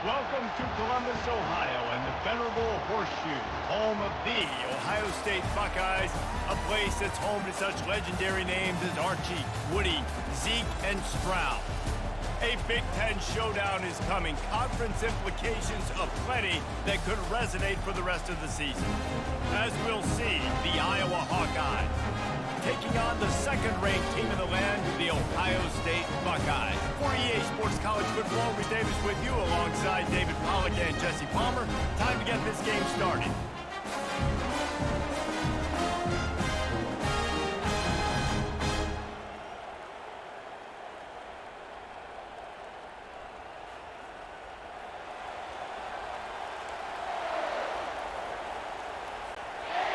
Welcome to Columbus, Ohio, and the venerable Horseshoe, home of the Ohio State Buckeyes, a place that's home to such legendary names as Archie, Woody, Zeke, and Stroud. A Big Ten showdown is coming, conference implications aplenty that could resonate for the rest of the season. As we'll see, the Iowa Hawkeyes taking on the second-ranked team in the land, the Ohio State Buckeyes. For EA Sports College Football, Rich Davis with you alongside David Pollack and Jesse Palmer. Time to get this game started.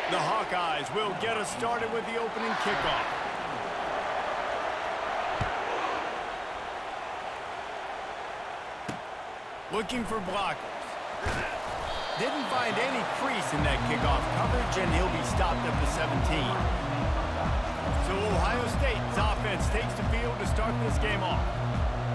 The Hawkeyes will get us started with the opening kickoff. Looking for blockers. Didn't find any crease in that kickoff coverage, and he'll be stopped at the 17. So Ohio State's offense takes the field to start this game off.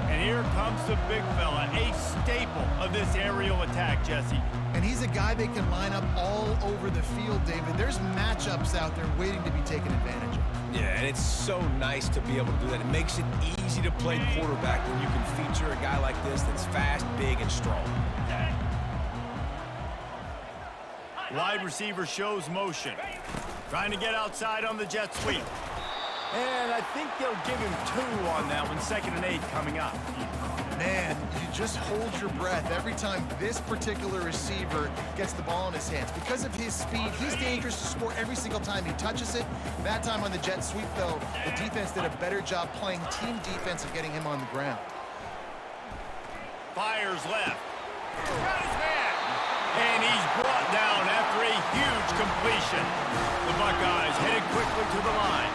And here comes the big fella, a staple of this aerial attack, Jesse. And he's a guy that can line up all over the field, David. There's matchups out there waiting to be taken advantage of. Yeah, and it's so nice to be able to do that. It makes it easy to play quarterback when you can feature a guy like this that's fast, big, and strong. Wide receiver shows motion. Trying to get outside on the jet sweep. And I think they'll give him 2 on that one, 2nd and 8 coming up. Man, you just hold your breath every time this particular receiver gets the ball in his hands. Because of his speed, he's dangerous to score every single time he touches it. That time on the jet sweep, though, the defense did a better job playing team defense and getting him on the ground. Fires left. Got his man. And he's brought down after a huge completion. The Buckeyes headed quickly to the line.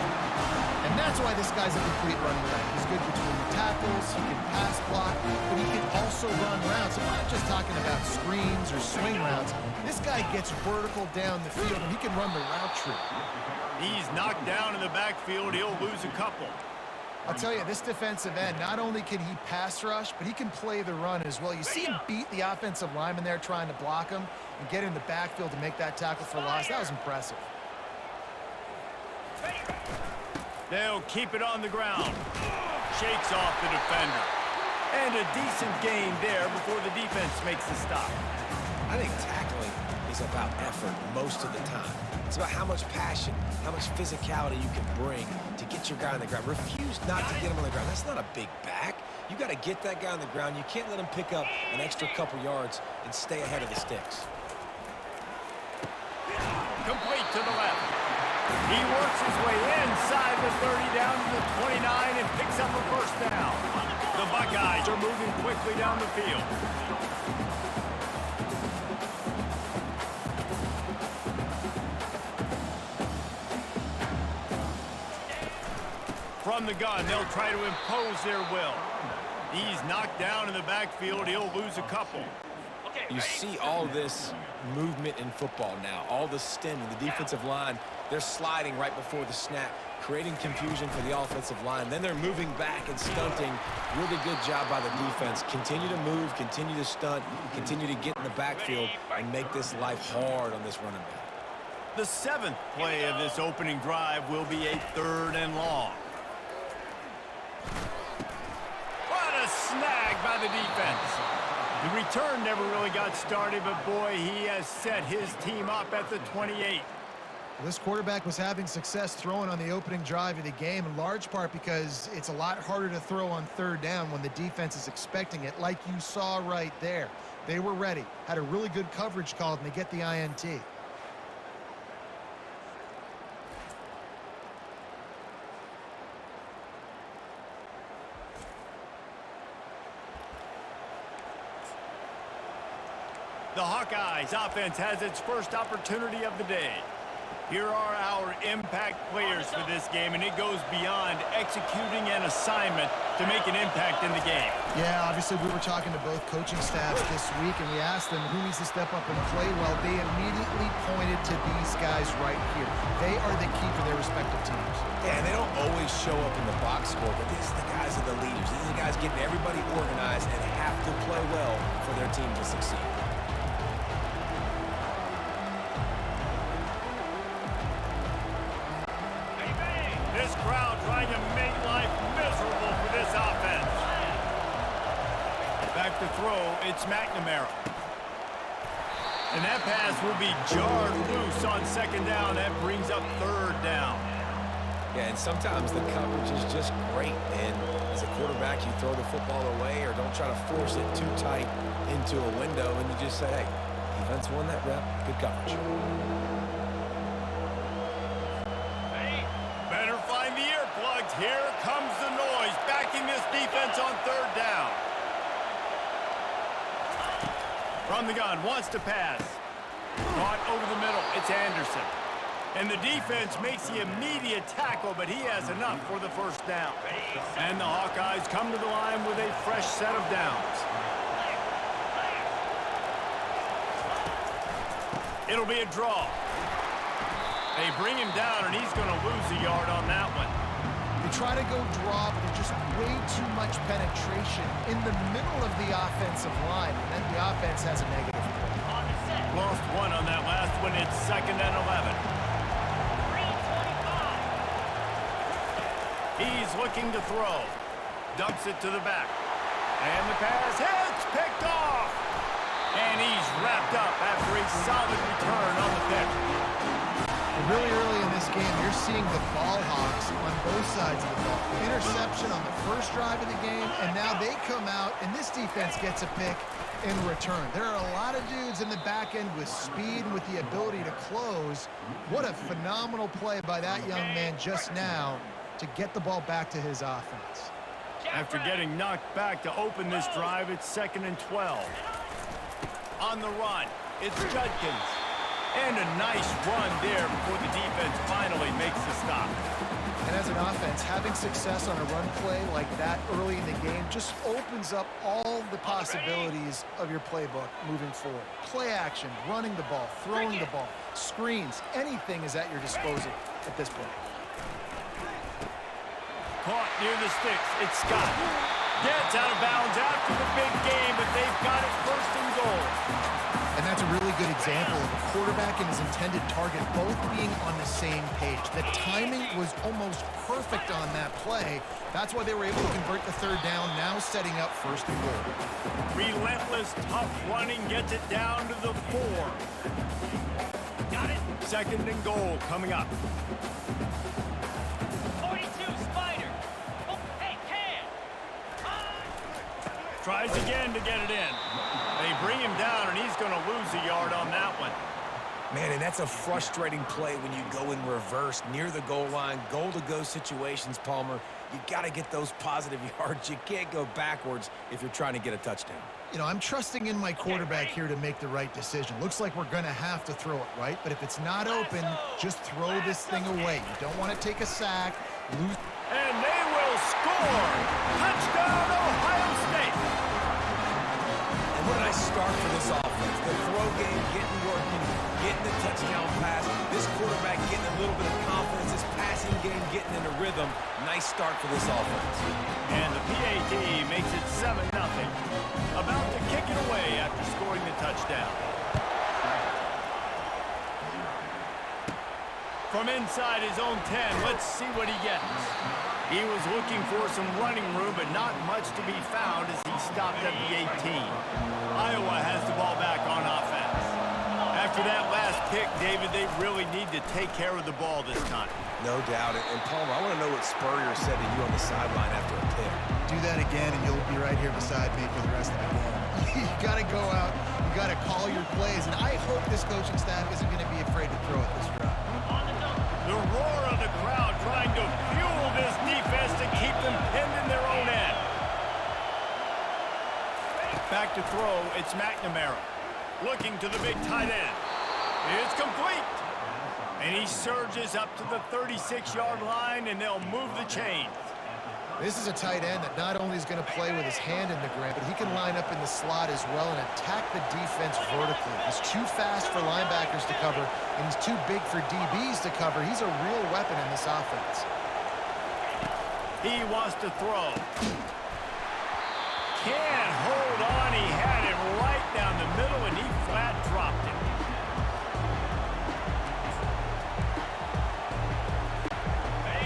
And that's why this guy's a complete running back. He's good between the tackles, he can pass block, but he can also run routes. I'm not just talking about screens or swing routes. This guy gets vertical down the field, and he can run the route tree. He's knocked down in the backfield. He'll lose a couple. I'll tell you, this defensive end, not only can he pass rush, but he can play the run as well. You see him beat the offensive lineman there trying to block him and get in the backfield to make that tackle for loss. That was impressive. They'll keep it on the ground. Shakes off the defender. And a decent gain there before the defense makes the stop. I think tackling is about effort most of the time. It's about how much passion, how much physicality you can bring to get your guy on the ground. Refuse not to get him on the ground. That's not a big back. You got to get that guy on the ground. You can't let him pick up an extra couple yards and stay ahead of the sticks. Complete to the left. He works his way inside the 30 down to the 29 and picks up a first down. The Buckeyes are moving quickly down the field. From the gun, they'll try to impose their will. He's knocked down in the backfield. He'll lose a couple. You see all this movement in football now, all the stemming, the defensive line, they're sliding right before the snap, creating confusion for the offensive line. Then they're moving back and stunting. Really good job by the defense. Continue to move, continue to stunt, continue to get in the backfield and make this life hard on this running back. The 7th play of this opening drive will be a 3rd and long. What a snag by the defense. The return never really got started, but boy, he has set his team up at the 28. This quarterback was having success throwing on the opening drive of the game, in large part because it's a lot harder to throw on 3rd down when the defense is expecting it, like you saw right there. They were ready, had a really good coverage called, and they get the INT. The Hawkeyes offense has its first opportunity of the day. Here are our impact players for this game, and it goes beyond executing an assignment to make an impact in the game. Yeah, obviously we were talking to both coaching staffs this week, and we asked them who needs to step up and play well. They immediately pointed to these guys right here. They are the key for their respective teams. Yeah, and they don't always show up in the box score, but these are the guys that are the leaders. These are the guys just getting everybody organized and have to play well for their team to succeed. This crowd trying to make life miserable for this offense. Back to throw, it's McNamara. And that pass will be jarred loose on second down. That brings up third down. Yeah, and sometimes the coverage is just great. And as a quarterback, you throw the football away or don't try to force it too tight into a window, and you just say, hey, defense won that rep. Good coverage. Better find the earplugs. Here comes the noise. Backing this defense on third down. From the gun, wants to pass. Caught over the middle. It's Anderson. And the defense makes the immediate tackle, but he has enough for the first down. And the Hawkeyes come to the line with a fresh set of downs. It'll be a draw. They bring him down, and he's going to lose a yard on that one. They try to go draw, but there's just way too much penetration in the middle of the offensive line, and then the offense has a negative play. Lost one on that last one. It's 2nd and 11. He's looking to throw. Dumps it to the back. And the pass hits, picked off. And he's wrapped up after a solid return on the pick. Really early in this game, you're seeing the ball hawks on both sides of the ball. Interception on the first drive of the game, and now they come out, and this defense gets a pick in return. There are a lot of dudes in the back end with speed and with the ability to close. What a phenomenal play by that young man just now to get the ball back to his offense. After getting knocked back to open this drive, it's 2nd and 12. On the run, it's Judkins. And a nice run there before the defense finally makes the stop. And as an offense, having success on a run play like that early in the game just opens up all the possibilities of your playbook moving forward. Play action, running the ball, throwing the ball, screens, anything is at your disposal at this point. Caught near the sticks. It's Scott. Gets out of bounds after the big game, but they've got it 1st and goal. And that's a really good example of a quarterback and his intended target both being on the same page. The timing was almost perfect on that play. That's why they were able to convert the 3rd down, now setting up 1st and goal. Relentless, tough running gets it down to the 4. Got it. 2nd and goal coming up. 42 Spider. Oh, hey, can. Tries again to get it in. They bring him down, and he's going to lose a yard on that one. Man, and that's a frustrating play when you go in reverse near the goal line, goal-to-go situations, Palmer. You got to get those positive yards. You can't go backwards if you're trying to get a touchdown. You know, I'm trusting in my quarterback here to make the right decision. Looks like we're going to have to throw it, right? But if it's not open, just throw this thing away. You don't want to take a sack, lose. And they will score! Touchdown, Ohio State! And what a nice start for this offense. The throw game getting working, getting the touchdown pass. This quarterback getting a little bit of confidence. This passing game getting in a rhythm. Nice start for this offense. And the PAT makes it 7-0. About to kick it away after scoring the touchdown. From inside his own 10, let's see what he gets. He was looking for some running room, but not much to be found as he stopped at the 18. Iowa has the ball back on offense. After that last pick, David, they really need to take care of the ball this time. No doubt. And Palmer, I want to know what Spurrier said to you on the sideline after a pick. Do that again, and you'll be right here beside me for the rest of the game. You got to go out. You got to call your plays, and I hope this coaching staff isn't going to be afraid to throw it this drive. The roar of the crowd trying to fuel this defense to keep them pinned in their own end. Back to throw, it's McNamara. Looking to the big tight end. It's complete. And he surges up to the 36-yard line, and they'll move the chains. This is a tight end that not only is going to play with his hand in the ground, but he can line up in the slot as well and attack the defense vertically. He's too fast for linebackers to cover, and he's too big for DBs to cover. He's a real weapon in this offense. He wants to throw. flat, dropped it.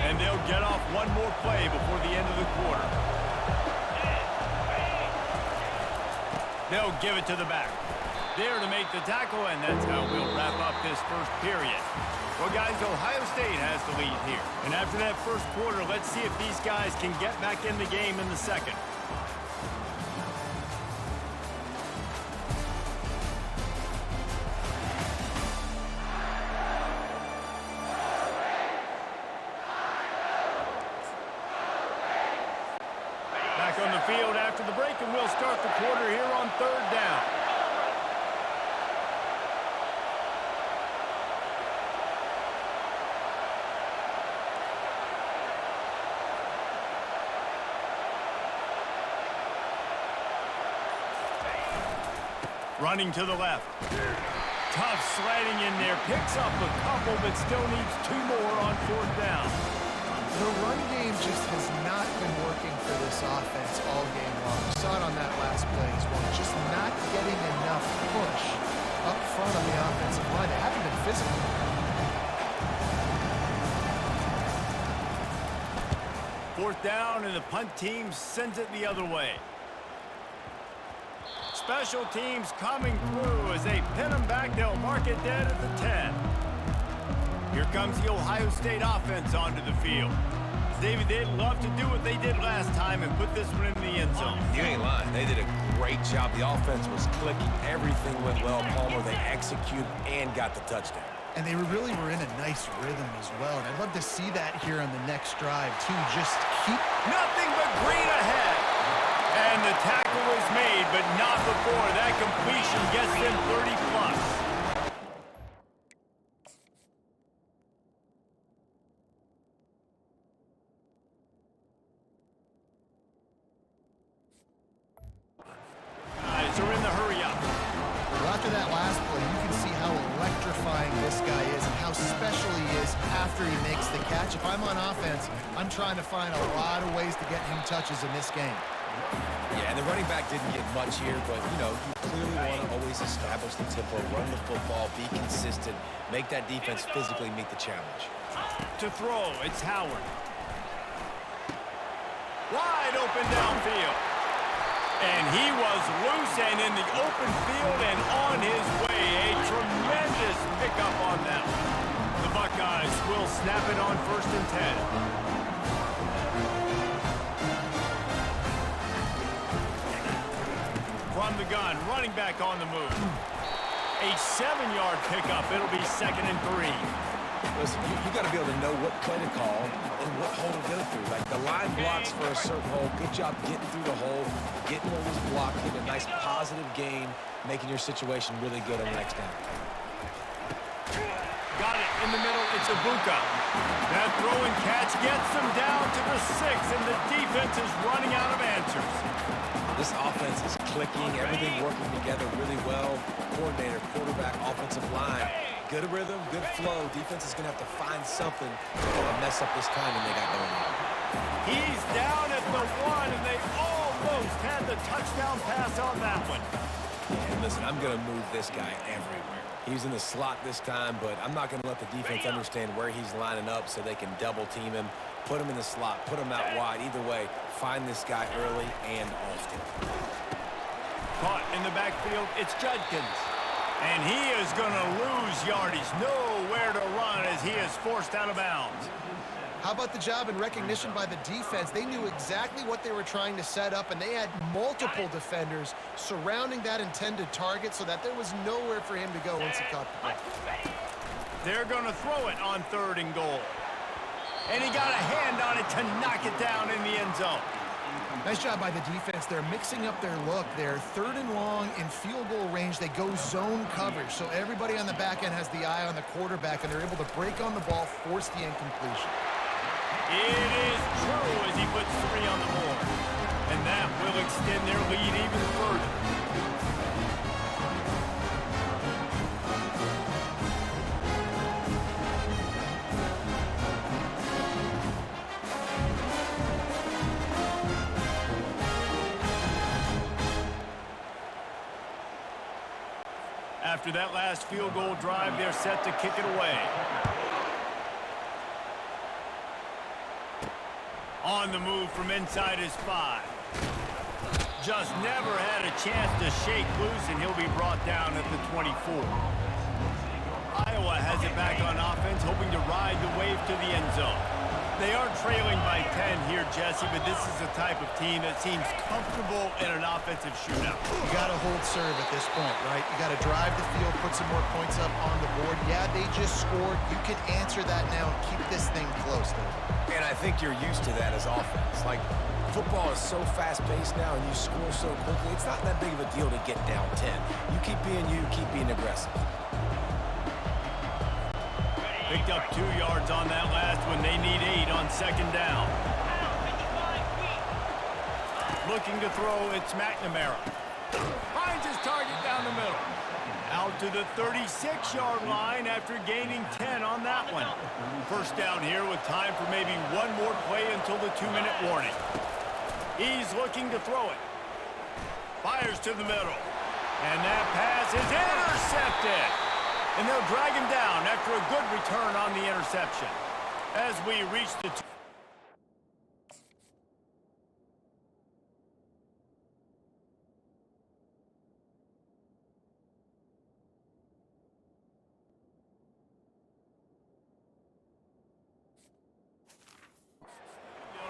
And they'll get off one more play before the end of the quarter. They'll give it to the back. There to make the tackle, and that's how we'll wrap up this first period. Well, guys, Ohio State has the lead here. And after that first quarter, let's see if these guys can get back in the game in the second. Back on the field after the break, and we'll start the quarter here on third down. Running to the left. Tough sliding in there. Picks up a couple, but still needs 2 more on fourth down. The run game just has not been working for this offense all game long. We saw it on that last play as well. Just not getting enough push up front on the offensive line. They haven't been physical. Fourth down, and the punt team sends it the other way. Special teams coming through as they pin them back. They'll mark it dead at the 10. Here comes the Ohio State offense onto the field. David, they'd love to do what they did last time and put this one in the end zone. You ain't lying. They did a great job. The offense was clicking. Everything went well. Palmer, they executed and got the touchdown. And they really were in a nice rhythm as well. And I'd love to see that here on the next drive, too. Just keep... Nothing but green ahead. And the tackle was made, but not before that completion gets them 30+. Guys are in the hurry-up. Well, after that last play, you can see how electrifying this guy is and how special he is after he makes the catch. If I'm on offense, I'm trying to find a lot of ways to get him touches in this game. Yeah, and the running back didn't get much here, but, you know, you clearly want to always establish the tempo, run the football, be consistent, make that defense physically meet the challenge. To throw, it's Howard. Wide open downfield. And he was loose and in the open field and on his way. A tremendous pickup on them. The Buckeyes will snap it on 1st and 10. From the gun, running back on the move. A 7-yard pickup. It'll be 2nd and 3. Listen, you got to be able to know what play to call and what hole to get it through. Like, the line blocks for a certain hole. Good job getting through the hole, getting what was blocked, getting a nice positive gain, making your situation really good on the next down. Got it in the middle. It's Ibuka. That throw and catch gets them down to the 6, and the defense is running out of answers. This offense is clicking, everything working together really well. Coordinator, quarterback, offensive line. Good rhythm, good flow. Defense is going to have to find something to mess up this timing they got going on. He's down at the 1, and they almost had the touchdown pass on that one. And listen, I'm going to move this guy everywhere. He's in the slot this time, but I'm not going to let the defense understand where he's lining up so they can double team him, put him in the slot, put him out wide. Either way, find this guy early and often. Caught in the backfield, it's Judkins. And he is going to lose yardage. Nowhere to run as he is forced out of bounds. How about the job and recognition by the defense? They knew exactly what they were trying to set up, and they had multiple defenders surrounding that intended target so that there was nowhere for him to go once he caught the ball. They're going to throw it on 3rd and goal. And he got a hand on it to knock it down in the end zone. Nice job by the defense. They're mixing up their look. They're 3rd and long in field goal range. They go zone coverage, so everybody on the back end has the eye on the quarterback, and they're able to break on the ball, force the incompletion. It is true as he puts 3 on the board. And that will extend their lead even further. After that last field goal drive, they're set to kick it away. On the move from inside his 5. Just never had a chance to shake loose, and he'll be brought down at the 24. Iowa has it back on offense, hoping to ride the wave to the end zone. They are trailing by 10 here, Jesse, but this is the type of team that seems comfortable in an offensive shootout. You got to hold serve at this point, right? You got to drive the field, put some more points up on the board. Yeah, they just scored. You can answer that now and keep this thing close, though. And I think you're used to that as offense. Like, football is so fast-paced now, and you score so quickly, it's not that big of a deal to get down 10. You keep being you, keep being aggressive. Picked up 2 yards on that last one. They need 8 on second down. Looking to throw, it's McNamara. Finds his target down the middle. Out to the 36-yard line after gaining 10 on that one. First down here with time for maybe one more play until the 2-minute warning. He's looking to throw it. Fires to the middle. And that pass is intercepted. And they'll drag him down after a good return on the interception. As we reach the...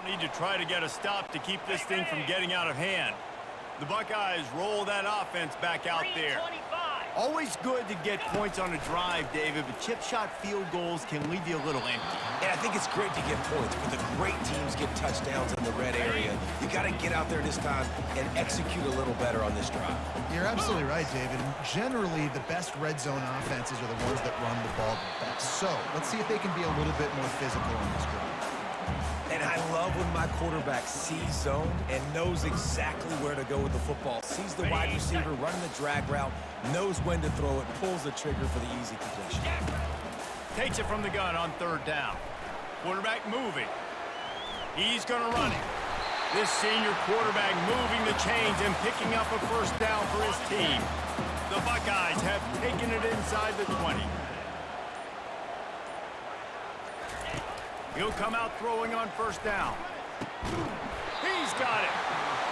They'll need to try to get a stop to keep this thing from getting out of hand. The Buckeyes roll that offense back out there. Always good to get points on a drive, David, but chip shot field goals can leave you a little empty. And I think it's great to get points, but the great teams get touchdowns in the red area. You got to get out there this time and execute a little better on this drive. You're absolutely right, David. Generally, the best red zone offenses are the ones that run the ball the best. So let's see if they can be a little bit more physical on this drive. And I love when my quarterback sees zone and knows exactly where to go with the football. Sees the wide receiver running the drag route, knows when to throw it, pulls the trigger for the easy completion. Takes it from the gun on third down. Quarterback moving. He's going to run it. This senior quarterback moving the chains and picking up a first down for his team. The Buckeyes have taken it inside the 20. He'll come out throwing on first down. He's got it.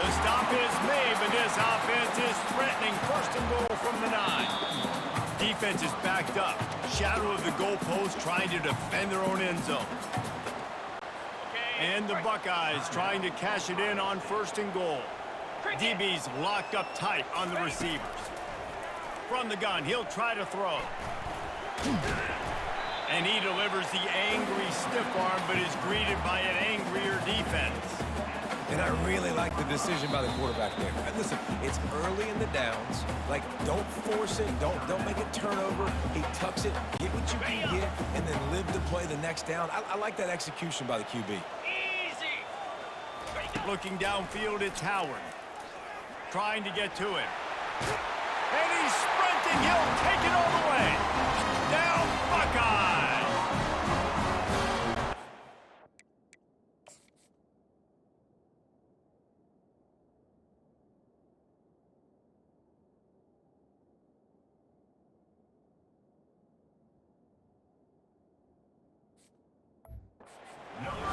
The stop is made, but this offense is threatening first and goal from the 9. Defense is backed up. Shadow of the goalpost trying to defend their own end zone. And the Buckeyes trying to cash it in on first and goal. DB's locked up tight on the receivers. From the gun, he'll try to throw. And he delivers the angry stiff arm, but is greeted by an angrier defense. And I really like the decision by the quarterback there. And listen, it's early in the downs. Like, don't force it. Don't make it turnover. He tucks it, get what you can get, and then live to play the next down. I like that execution by the QB. Easy. Looking downfield, it's Howard. Trying to get to him. And he's sprinting. He'll take it all the way. Down, Buckeyes.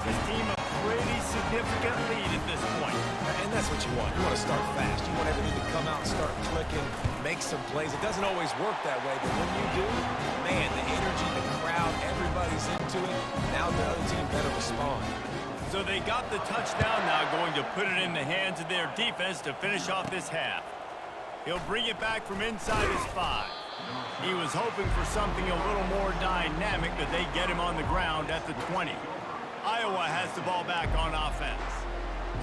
This team a pretty significant lead at this point. And that's what you want. You want to start fast. You want everything to come out and start clicking, make some plays. It doesn't always work that way, but when you do, man, the energy, the crowd, everybody's into it. Now the other team better respond. So they got the touchdown now, going to put it in the hands of their defense to finish off this half. He'll bring it back from inside his 5. He was hoping for something a little more dynamic, but they get him on the ground at the 20. Iowa has the ball back on offense.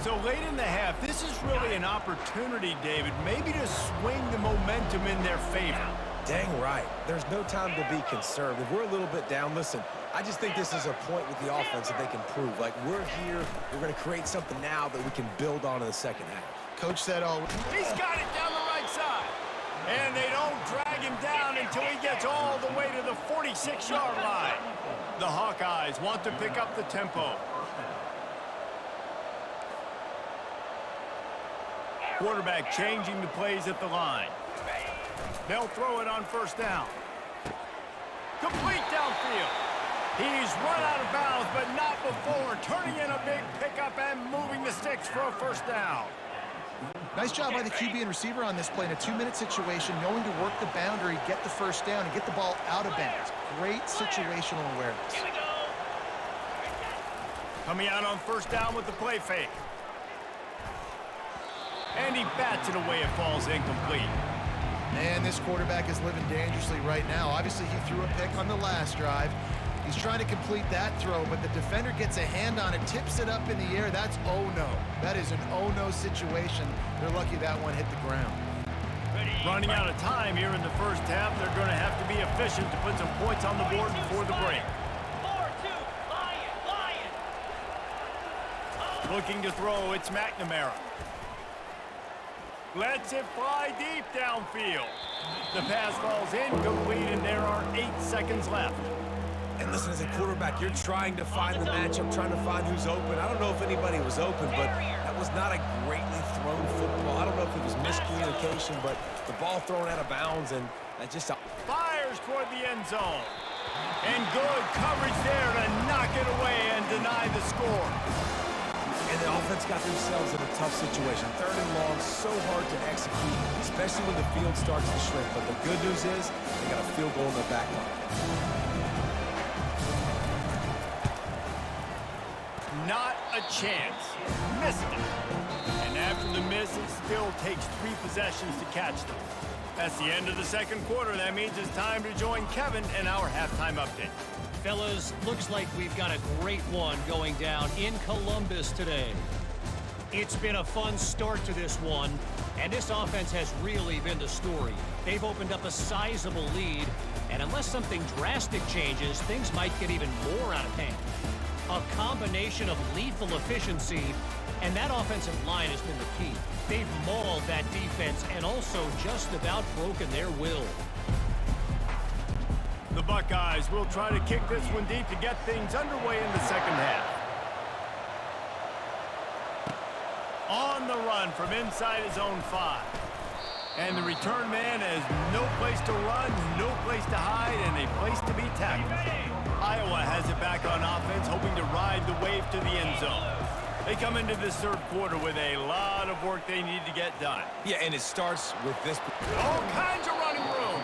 So late in the half, this is really an opportunity, David, maybe to swing the momentum in their favor. Dang right. There's no time to be conservative. We're a little bit down. Listen, I just think this is a point with the offense that they can prove. Like, we're here. We're going to create something now that we can build on in the second half. Coach said all... He's got it down the right side. And they don't drag him down until he gets all the way to the 46-yard line. The Hawkeyes want to pick up the tempo. Quarterback changing the plays at the line. They'll throw it on first down. Complete downfield. He's run out of bounds, but not before turning in a big pickup and moving the sticks for a first down. Nice job by the QB and receiver on this play in a 2-minute situation, knowing to work the boundary, get the first down, and get the ball out of bounds. Great situational awareness. Here we go. Coming out on first down with the play fake. And he bats it away. It falls incomplete. Man, this quarterback is living dangerously right now. Obviously, he threw a pick on the last drive. He's trying to complete that throw, but the defender gets a hand on it, tips it up in the air. That's oh-no. That is an oh-no situation. They're lucky that one hit the ground. Running out of time here in the first half. They're going to have to be efficient to put some points on the board before the break. 4-2, Lion. Looking to throw, it's McNamara. Lets it fly deep downfield. The pass falls incomplete, and there are 8 seconds left. And listen, as a quarterback, you're trying to find the matchup, trying to find who's open. I don't know if anybody was open, but that was not a greatly thrown football. I don't know if it was miscommunication, but the ball thrown out of bounds, and that just... Fires toward the end zone. And good coverage there to knock it away and deny the score. And the offense got themselves in a tough situation. 3rd and long, so hard to execute, especially when the field starts to shrink. But the good news is they got a field goal in their back line. Not a chance. Missed it. And after the miss, it still takes 3 possessions to catch them. That's the end of the second quarter. That means it's time to join Kevin in our halftime update. Fellas, looks like we've got a great one going down in Columbus today. It's been a fun start to this one, and this offense has really been the story. They've opened up a sizable lead, and unless something drastic changes, things might get even more out of hand. A combination of lethal efficiency, and that offensive line has been the key. They've mauled that defense and also just about broken their will. The Buckeyes will try to kick this one deep to get things underway in the second half. On the run from inside his own 5. And the return man has no place to run, no place to hide, and a place to be tackled. Iowa has it back on offense, hoping to ride the wave to the end zone. They come into this third quarter with a lot of work they need to get done. Yeah, and it starts with this. All kinds of running room.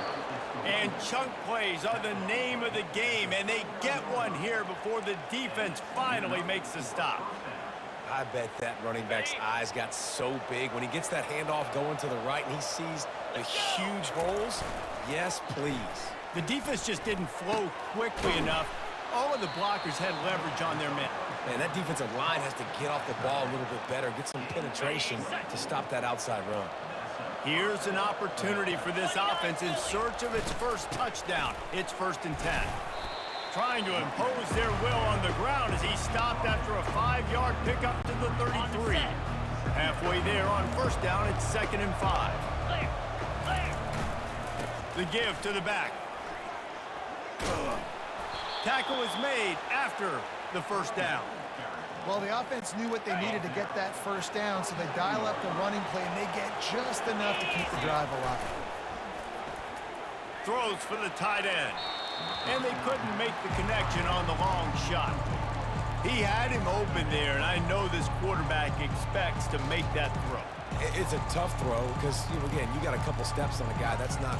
And chunk plays are the name of the game, and they get one here before the defense finally makes the stop. I bet that running back's eyes got so big when he gets that handoff going to the right and he sees the huge holes. Yes, please. The defense just didn't flow quickly enough. All of the blockers had leverage on their men. Man, that defensive line has to get off the ball a little bit better, get some penetration to stop that outside run. Here's an opportunity for this offense in search of its first touchdown. It's 1st and 10. Trying to impose their will on the ground as he stopped after a 5-yard pickup to the 33. Halfway there on first down, it's 2nd and 5. The give to the back. Tackle is made after the first down. Well, the offense knew what they needed to get that first down, so they dial up the running play, and they get just enough to keep the drive alive. Throws for the tight end. And they couldn't make the connection on the long shot. He had him open there, and I know this quarterback expects to make that throw. It's a tough throw because, again, you got a couple steps on a guy. That's not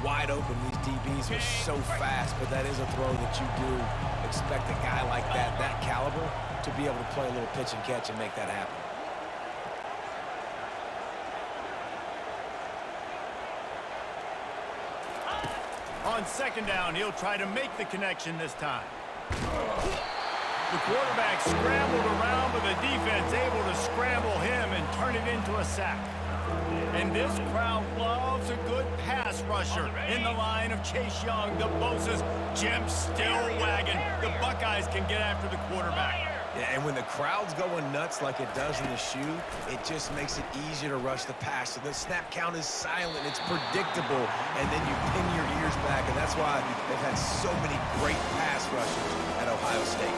wide open. These DBs are so fast, but that is a throw that you do expect a guy like that caliber, to be able to play a little pitch and catch and make that happen. On 2nd down, he'll try to make the connection this time. The quarterback scrambled around, but the defense able to scramble him and turn it into a sack. And this crowd loves a good pass rusher in the line of Chase Young, the Bosa's Jim Stillwagon. The Buckeyes can get after the quarterback. Yeah, and when the crowd's going nuts like it does in the shoe, it just makes it easier to rush the pass. So the snap count is silent, it's predictable, and then you pin your ears back, and that's why they've had so many great pass rushers at Ohio State.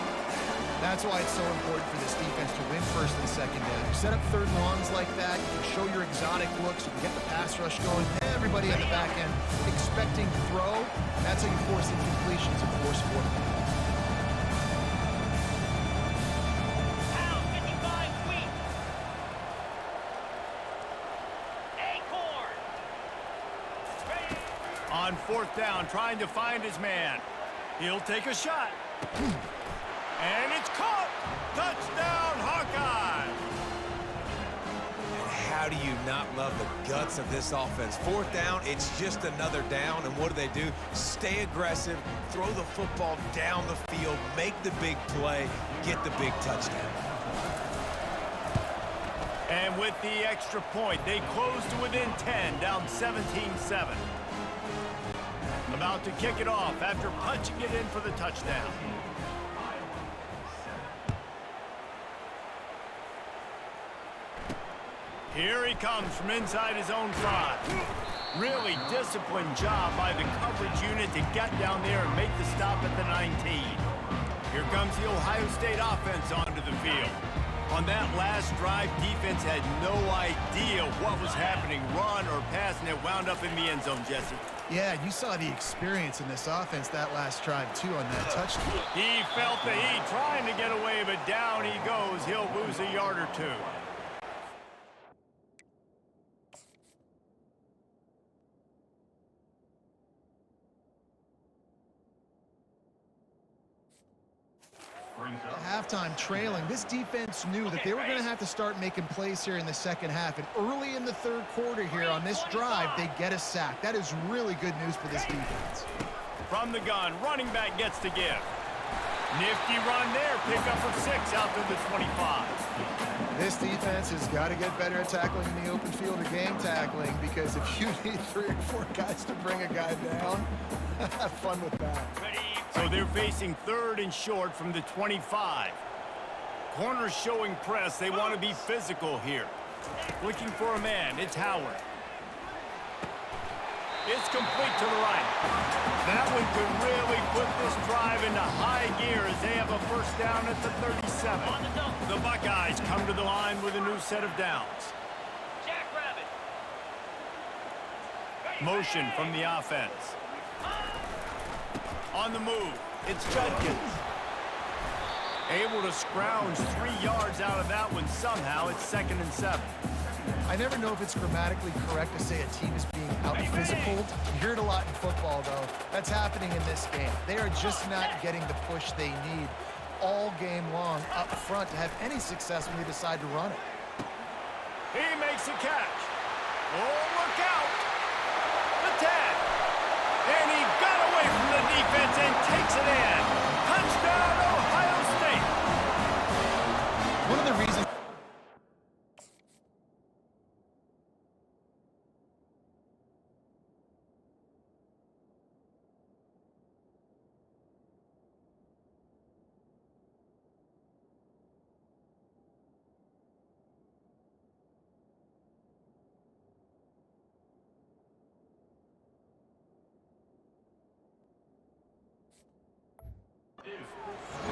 That's why it's so important for this defense to win 1st and 2nd down. You set up 3rd and longs like that, you can show your exotic looks, you can get the pass rush going. everybody on the back end expecting throw. That's how you force incompletions and force fourth down. Pound 55 wheat. Acorn. Ready. On fourth down, trying to find his man. He'll take a shot. And it's caught! Touchdown, Hawkeyes! And how do you not love the guts of this offense? Fourth down, it's just another down, and what do? Stay aggressive, throw the football down the field, make the big play, get the big touchdown. And with the extra point, they close to within 10, down 17-7. About to kick it off after punching it in for the touchdown. Here he comes from inside his own 5. Really disciplined job by the coverage unit to get down there and make the stop at the 19. Here comes the Ohio State offense onto the field. On that last drive, defense had no idea what was happening, run or pass, and it wound up in the end zone, Jesse. Yeah, you saw the experience in this offense that last drive, too, on that touchdown. He felt the heat trying to get away, but down he goes. He'll lose a yard or two. Halftime trailing. This defense knew that they were going to have to start making plays here in the second half. And early in the third quarter here on this drive, they get a sack. That is really good news for this defense. From the gun, running back gets to give. Nifty run there, pickup of 6 out to the 25. This defense has got to get better at tackling in the open field or game tackling, because if you need 3 or 4 guys to bring a guy down, have fun with that. Ready. So they're facing 3rd and short from the 25. Corners showing press. They want to be physical here. Looking for a man. It's Howard. It's complete to the right. That one could really put this drive into high gear as they have a first down at the 37. On the double. The Buckeyes come to the line with a new set of downs. Jackrabbit. Motion from the offense. On the move, it's Judkins. Able to scrounge 3 yards out of that one somehow. It's 2nd and 7. I never know if it's grammatically correct to say a team is being out-physical. You hear it a lot in football, though. That's happening in this game. They are just not getting the push they need all game long up front to have any success when they decide to run it. He makes a catch. Oh, look out. The tag. And he got away from the defense and takes it in. Touchdown, Ohio State. One of the reasons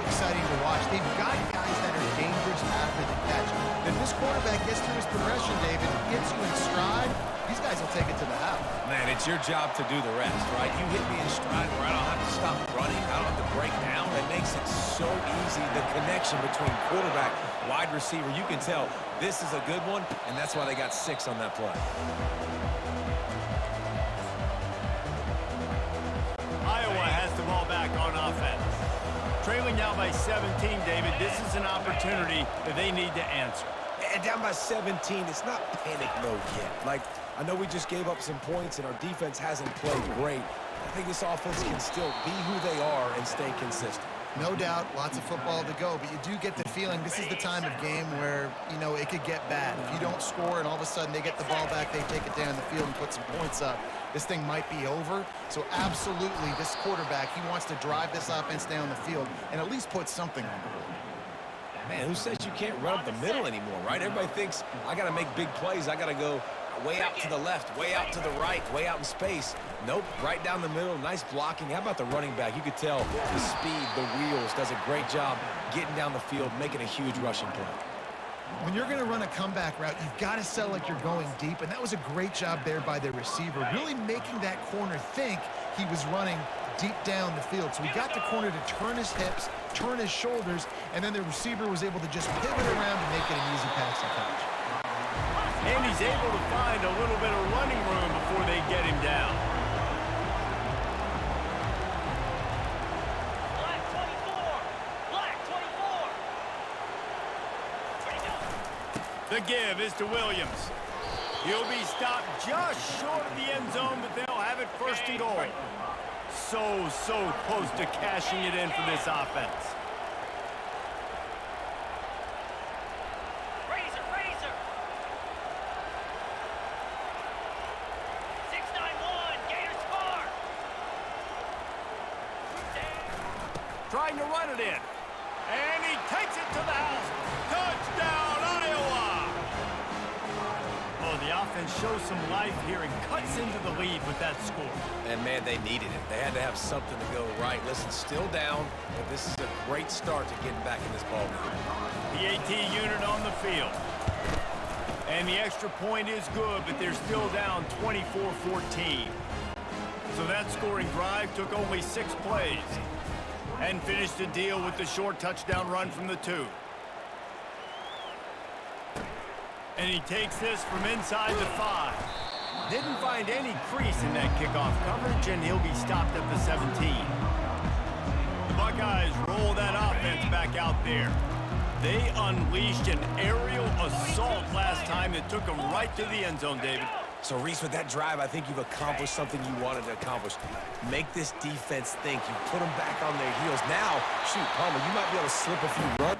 exciting to watch. They've got guys that are dangerous after the catch. If this quarterback gets through his progression, David, gets you in stride, these guys will take it to the house. Man, it's your job to do the rest, right? You hit me in stride where I don't have to stop running, I don't have to break down. It makes it so easy. The connection between quarterback, wide receiver, you can tell this is a good one, and that's why they got 6 on that play. Iowa has the ball back on offense. Trailing now by 17, David. This is an opportunity that they need to answer. And down by 17, it's not panic mode yet. Like, I know we just gave up some points and our defense hasn't played great. I think this offense can still be who they are and stay consistent. No doubt, lots of football to go, but you do get the feeling this is the time of game where, you know, it could get bad. If you don't score and all of a sudden they get the ball back, they take it down the field and put some points up, this thing might be over. So absolutely, this quarterback, he wants to drive this offense down the field and at least put something on the board. Man, who says you can't run up the middle anymore, right? Everybody thinks, I got to make big plays. I got to go way out to the left, way out to the right, way out in space. Nope, right down the middle, nice blocking. How about the running back? You could tell the speed, the wheels, does a great job getting down the field, making a huge rushing play. When you're going to run a comeback route, you've got to sell like you're going deep, and that was a great job there by the receiver, really making that corner think he was running deep down the field. So he got the corner to turn his hips, turn his shoulders, and then the receiver was able to just pivot around and make it an easy pass to catch. And he's able to find a little bit of running room before they get him down. Black 24. Black 24. The give is to Williams. He'll be stopped just short of the end zone, but they'll have it first and goal. So close to cashing it in for this offense. Razor. 691. Gators far. Trying to run it in. And he takes it to the house. Touchdown, Iowa! Oh, the offense shows some life here and cuts into the lead with that score. And, man, they needed it. They had to have something to go right. Listen, still down, but this is a great start to getting back in this ballgame. The AT unit on the field. And the extra point is good, but they're still down 24-14. So that scoring drive took only 6 plays. And finished the deal with the short touchdown run from the 2. And he takes this from inside the 5. Didn't find any crease in that kickoff coverage, and he'll be stopped at the 17. The Buckeyes roll that offense back out there. They unleashed an aerial assault last time that took them right to the end zone, David. So, Reese, with that drive, I think you've accomplished something you wanted to accomplish. Make this defense think. You put them back on their heels. Now, shoot, Palmer, you might be able to slip a few runs.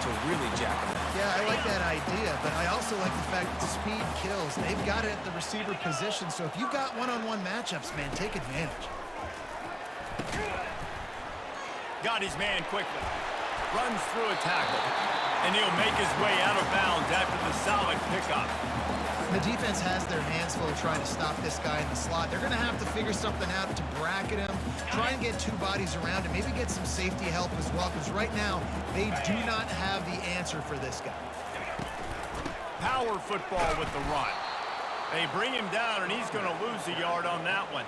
To really jack them up. Yeah, I like that idea, but I also like the fact that speed kills. They've got it at the receiver position, so if you've got one-on-one matchups, man, take advantage. Got his man quickly. Runs through a tackle. And he'll make his way out of bounds after the solid pickup. The defense has their hands full trying to stop this guy in the slot. They're going to have to figure something out to bracket him, try and get 2 bodies around him, maybe get some safety help as well, because right now they do not have the answer for this guy. Power football with the run. They bring him down, and he's going to lose a yard on that one.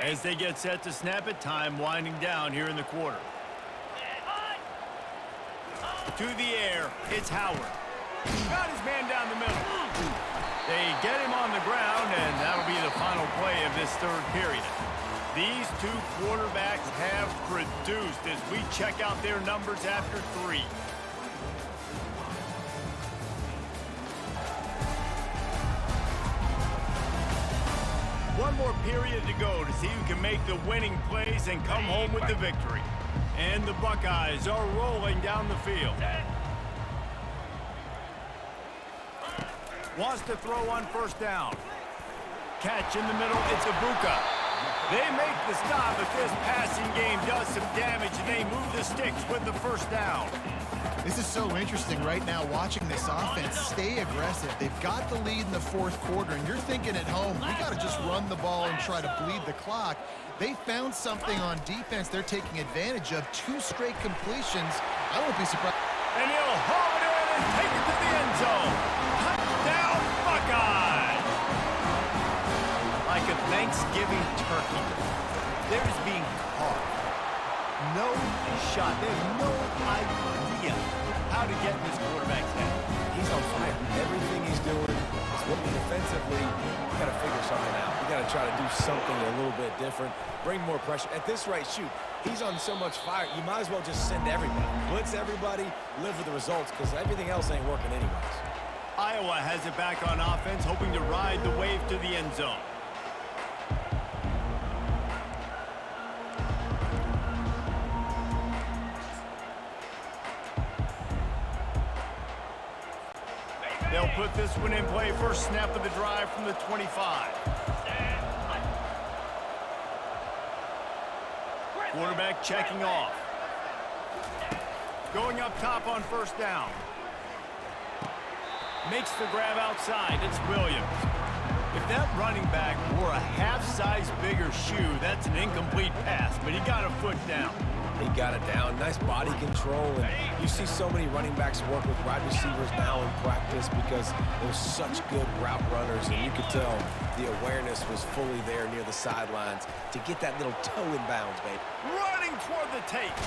As they get set to snap it, time winding down here in the quarter. To the air, it's Howard. Got his man down the middle. They get him on the ground, and that'll be the final play of this 3rd period. These 2 quarterbacks have produced as we check out their numbers after 3. One more period to go to see who can make the winning plays and come home with the victory. And the Buckeyes are rolling down the field. Wants to throw on 1st down. Catch in the middle, it's Ibuka. They make the stop, but this passing game does some damage, and they move the sticks with the 1st down. This is so interesting right now, watching this offense stay aggressive. They've got the lead in the 4th quarter, and you're thinking at home, we got to just run the ball and try to bleed the clock. They found something on defense they're taking advantage of. 2 straight completions. I won't be surprised. And he'll haul it in and take it to the end zone. Touchdown, Buckeyes! Like a Thanksgiving turkey, they're just being caught. No shot. They have no idea how to get in this quarterback's head. He's on fire. Everything he's doing is working defensively. You got to figure something out. You got to try to do something a little bit different. Bring more pressure. At this rate, shoot, he's on so much fire, you might as well just send everybody. Blitz everybody, live with the results, because everything else ain't working anyways. Iowa has it back on offense, hoping to ride the wave to the end zone. They'll put this one in play. First snap of the drive from the 25. Quarterback checking off. Going up top on first down. Makes the grab outside. It's Williams. If that running back wore a half-size bigger shoe, that's an incomplete pass, but he got a foot down. He got it down. Nice body control. And you see so many running backs work with wide receivers now in practice because they're such good route runners. And you could tell the awareness was fully there near the sidelines to get that little toe in bounds, babe. Running toward the tape.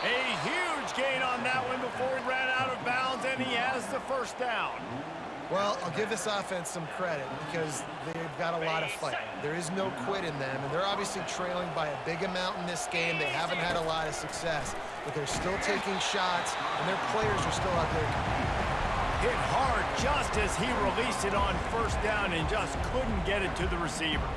A huge gain on that one before he ran out of bounds, and he has the first down. Well, I'll give this offense some credit because they've got a lot of fight. There is no quit in them, and they're obviously trailing by a big amount in this game. They haven't had a lot of success, but they're still taking shots, and their players are still out there competing. Hit hard just as he released it on first down and just couldn't get it to the receiver.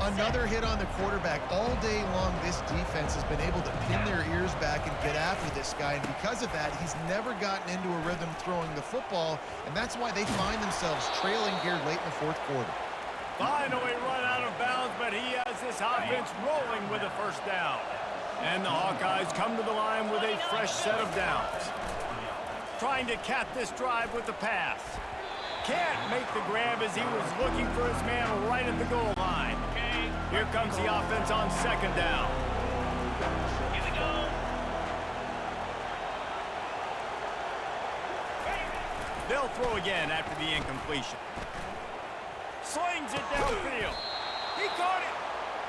Another hit on the quarterback. All day long, this defense has been able to pin their ears back and get after this guy, and because of that, he's never gotten into a rhythm throwing the football, and that's why they find themselves trailing here late in the fourth quarter. Finally run out of bounds, but he has this offense rolling with a first down. And the Hawkeyes come to the line with a fresh set of downs. Trying to cap this drive with the pass. Can't make the grab as he was looking for his man right at the goal line. Here comes the offense on second down. Here we go. They'll throw again after the incompletion. Slings it downfield. He caught it.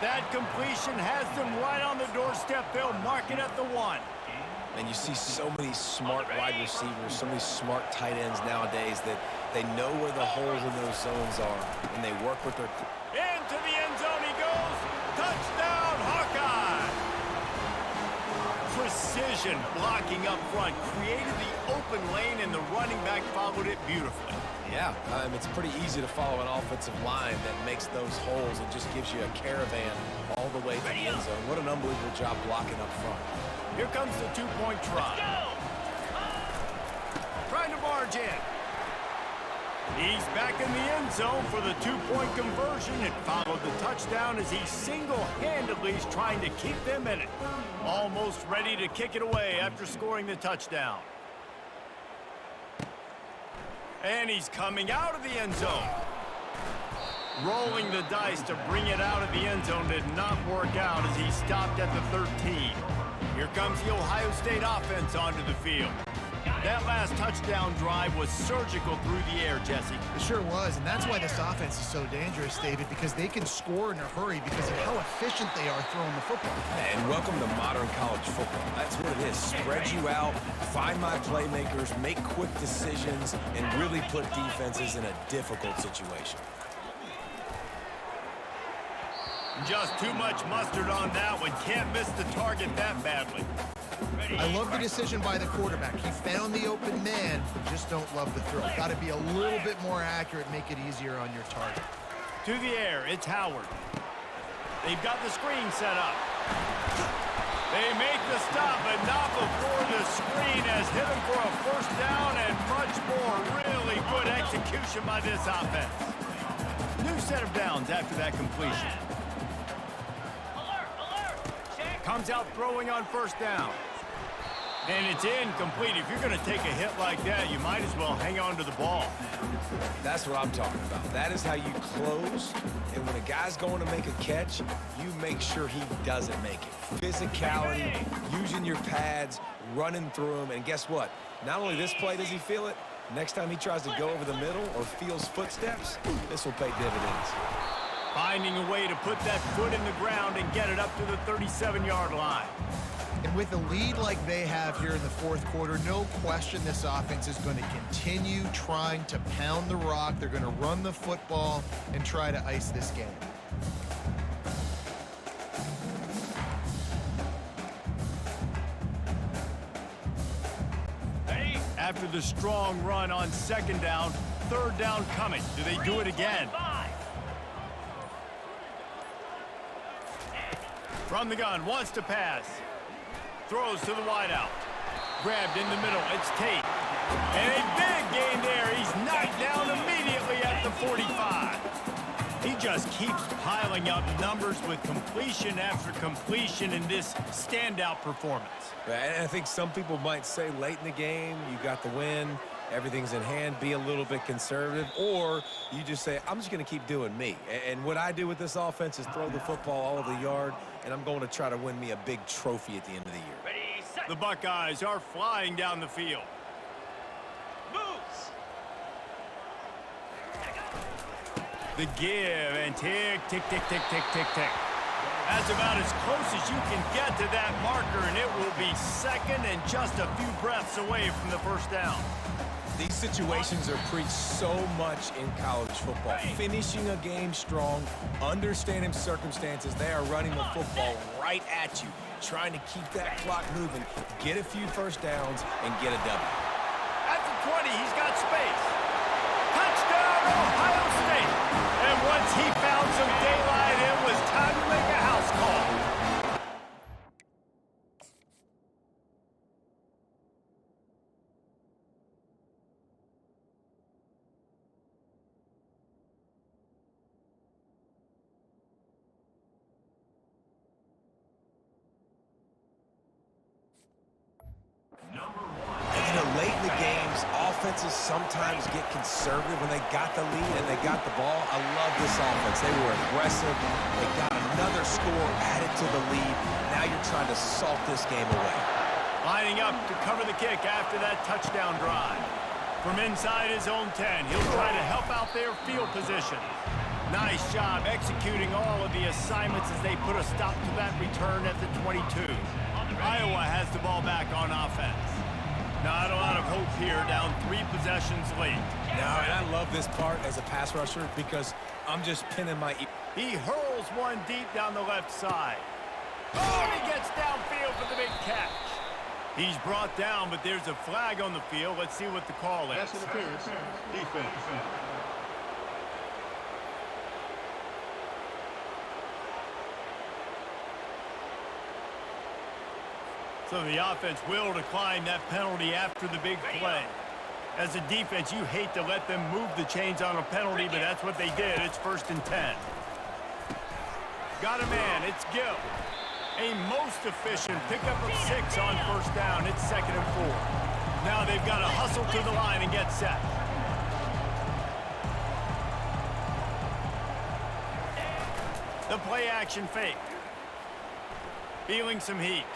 That completion has them right on the doorstep. They'll mark it at the 1. And you see so many smart wide receivers, so many smart tight ends nowadays that they know where the holes in those zones are, and they work with their... Into the end zone he goes. Touchdown, Hawkeye! Precision blocking up front created the open lane, and the running back followed it beautifully. Yeah, it's pretty easy to follow an offensive line that makes those holes and just gives you a caravan all the way to the end zone. What an unbelievable job blocking up front. Here comes the two-point try. Trying to barge in. He's back in the end zone for the two-point conversion. It followed the touchdown as he single-handedly is trying to keep them in it. Almost ready to kick it away after scoring the touchdown. And he's coming out of the end zone. Rolling the dice to bring it out of the end zone did not work out as he stopped at the 13. Here comes the Ohio State offense onto the field. That last touchdown drive was surgical through the air, Jesse. It sure was, and that's why this offense is so dangerous, David, because they can score in a hurry because of how efficient they are throwing the football. And welcome to modern college football. That's what it is. Spread you out, find my playmakers, make quick decisions, and really put defenses in a difficult situation. Just too much mustard on that one. Can't miss the target that badly. I love the decision by the quarterback. He found the open man, just don't love the throw. Got to be a little bit more accurate, make it easier on your target. To the air, it's Howard. They've got the screen set up. They make the stop, but not before the screen has hit him for a first down and much more. Really good execution by this offense. New set of downs after that completion. Comes out throwing on first down. And it's incomplete. If you're going to take a hit like that, you might as well hang on to the ball. That's what I'm talking about. That is how you close. And when a guy's going to make a catch, you make sure he doesn't make it. Physicality, using your pads, running through them. And guess what? Not only this play does he feel it, next time he tries to go over the middle or feels footsteps, this will pay dividends. Finding a way to put that foot in the ground and get it up to the 37-yard line. And with a lead like they have here in the fourth quarter, no question this offense is going to continue trying to pound the rock. They're going to run the football and try to ice this game. After the strong run on second down, third down coming. Do they do it again? From the gun, wants to pass. Throws to the wideout. Grabbed in the middle, it's Tate. And a big gain there. He's knocked down immediately at the 45. He just keeps piling up numbers with completion after completion in this standout performance. And I think some people might say late in the game, you got the win, everything's in hand, be a little bit conservative, or you just say, I'm just going to keep doing me. And what I do with this offense is throw the football all over the yard, and I'm going to try to win me a big trophy at the end of the year. Ready, set. The Buckeyes are flying down the field. Moves. The give and tick, tick, tick, tick, tick, tick, tick. That's about as close as you can get to that marker, and it will be second and just a few breaths away from the first down. These situations are preached so much in college football. Finishing a game strong, understanding circumstances. They are running the football right at you, trying to keep that clock moving, get a few first downs, and get a W. At the 20, he's got space. Touchdown, Ohio State. And once he found some daylight, it was time to make a house call. Late in the games, offenses sometimes get conservative when they got the lead and they got the ball. I love this offense. They were aggressive. They got another score added to the lead. Now you're trying to salt this game away. Lining up to cover the kick after that touchdown drive. From inside his own 10, he'll try to help out their field position. Nice job executing all of the assignments as they put a stop to that return at the 22. Iowa has the ball back on offense. Not a lot of hope here, down 3 possessions late. Now, and I love this part as a pass rusher because I'm just pinning my ear. He hurls one deep down the left side. Oh, he gets downfield for the big catch. He's brought down, but there's a flag on the field. Let's see what the call is. Pass interference. Defense. So the offense will decline that penalty after the big play. As a defense, you hate to let them move the chains on a penalty, but that's what they did. It's 1st and 10. Got a man. It's Gill. A most efficient pickup of 6 on first down. It's 2nd and 4. Now they've got to hustle to the line and get set. The play action fake. Feeling some heat.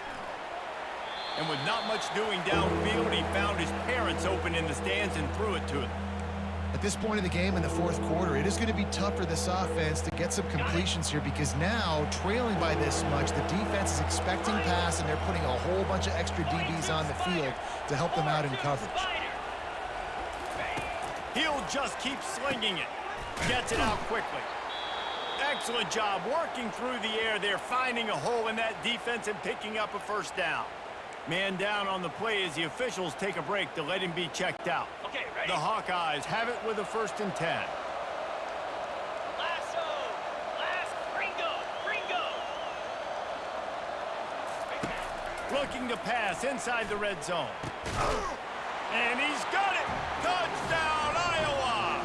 And with not much doing downfield, he found his parents open in the stands and threw it to him. At this point in the game in the 4th quarter, it is going to be tough for this offense to get some completions here because now, trailing by this much, the defense is expecting pass and they're putting a whole bunch of extra DBs on the field to help them out in coverage. He'll just keep slinging it. Gets it out quickly. Excellent job working through the air there, finding a hole in that defense and picking up a first down. Man down on the play as the officials take a break to let him be checked out. Okay, ready. The Hawkeyes have it with a 1st and 10. Lasso. Last. Gringo. Looking to pass inside the red zone. And he's got it! Touchdown, Iowa!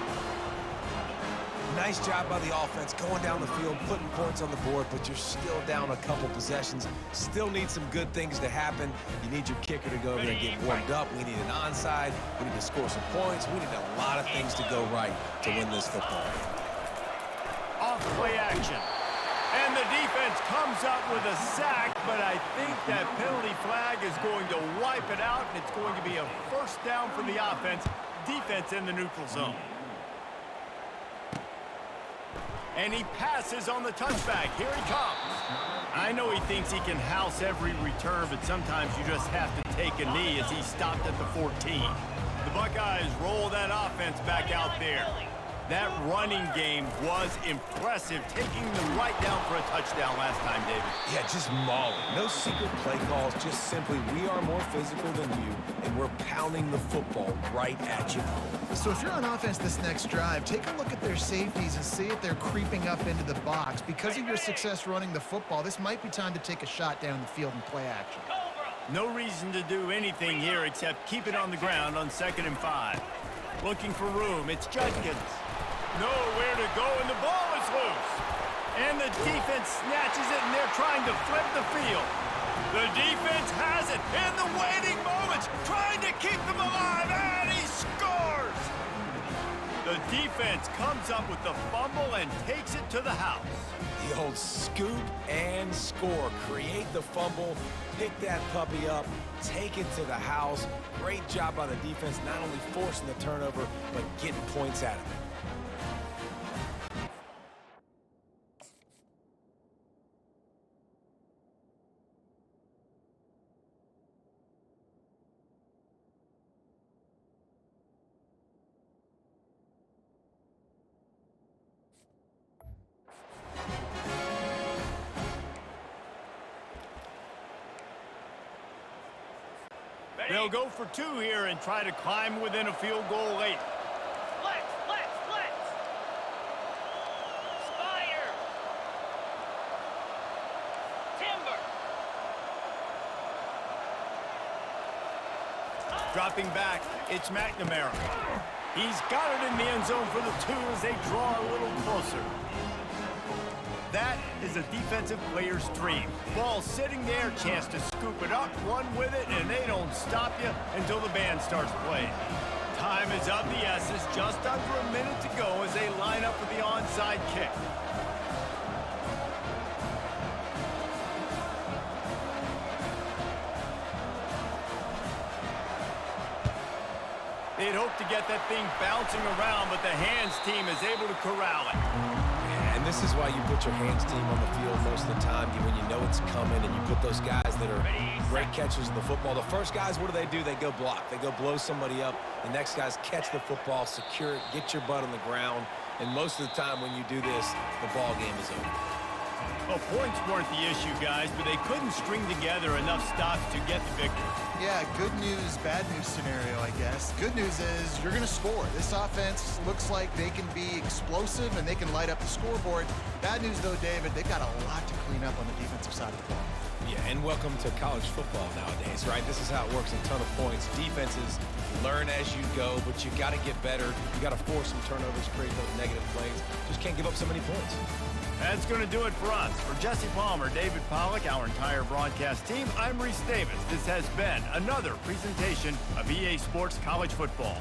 Nice job by the offense going down the field, putting points on the board, but you're still down a couple possessions. Still need some good things to happen. You need your kicker to go over there and get warmed up. We need an onside. We need to score some points. We need a lot of things to go right to win this football game. Off play action. And the defense comes up with a sack, but I think that penalty flag is going to wipe it out, and it's going to be a first down for the offense. Defense in the neutral zone. And he passes on the touchback. Here he comes. I know he thinks he can house every return, but sometimes you just have to take a knee as he stopped at the 14. The Buckeyes roll that offense back out there. That running game was impressive, taking them right down for a touchdown last time, David. Yeah, just mauling. No secret play calls, just simply we are more physical than you, and we're pounding the football right at you. So if you're on offense this next drive, take a look at their safeties and see if they're creeping up into the box. Because of your success running the football, this might be time to take a shot down the field and play action. No reason to do anything here except keep it on the ground on 2nd and 5. Looking for room. It's Judkins. Nowhere to go, and the ball is loose. And the defense snatches it, and they're trying to flip the field. The defense has it in the waiting moments, trying to keep them alive, and he scores! The defense comes up with the fumble and takes it to the house. The old scoop and score. Create the fumble, pick that puppy up, take it to the house. Great job by the defense, not only forcing the turnover, but getting points out of it. They'll go for two here and try to climb within a field goal late. Blitz! Spider! Timber! Dropping back, it's McNamara. He's got it in the end zone for the two as they draw a little closer. That is a defensive player's dream. Ball sitting there, chance to scoop it up, run with it, and they don't stop you until the band starts playing. Time is of the essence, just under a minute to go as they line up for the onside kick. They'd hope to get that thing bouncing around, but the hands team is able to corral it. And this is why you put your hands team on the field most of the time, when you know it's coming, and you put those guys that are great catchers of the football. The first guys, what do? They go block. They go blow somebody up. The next guys catch the football, secure it, get your butt on the ground. And most of the time when you do this, the ball game is over. Well, points weren't the issue, guys, but they couldn't string together enough stops to get the victory. Yeah, good news, bad news scenario, I guess. Good news is you're going to score. This offense looks like they can be explosive and they can light up the scoreboard. Bad news, though, David, they've got a lot to clean up on the defensive side of the ball. Yeah, and welcome to college football nowadays, right? This is how it works, a ton of points. Defenses learn as you go, but you got to get better. You got to force some turnovers, create those negative plays. Just can't give up so many points. That's going to do it for us. For Jesse Palmer, David Pollack, our entire broadcast team, I'm Reese Davis. This has been another presentation of EA Sports College Football.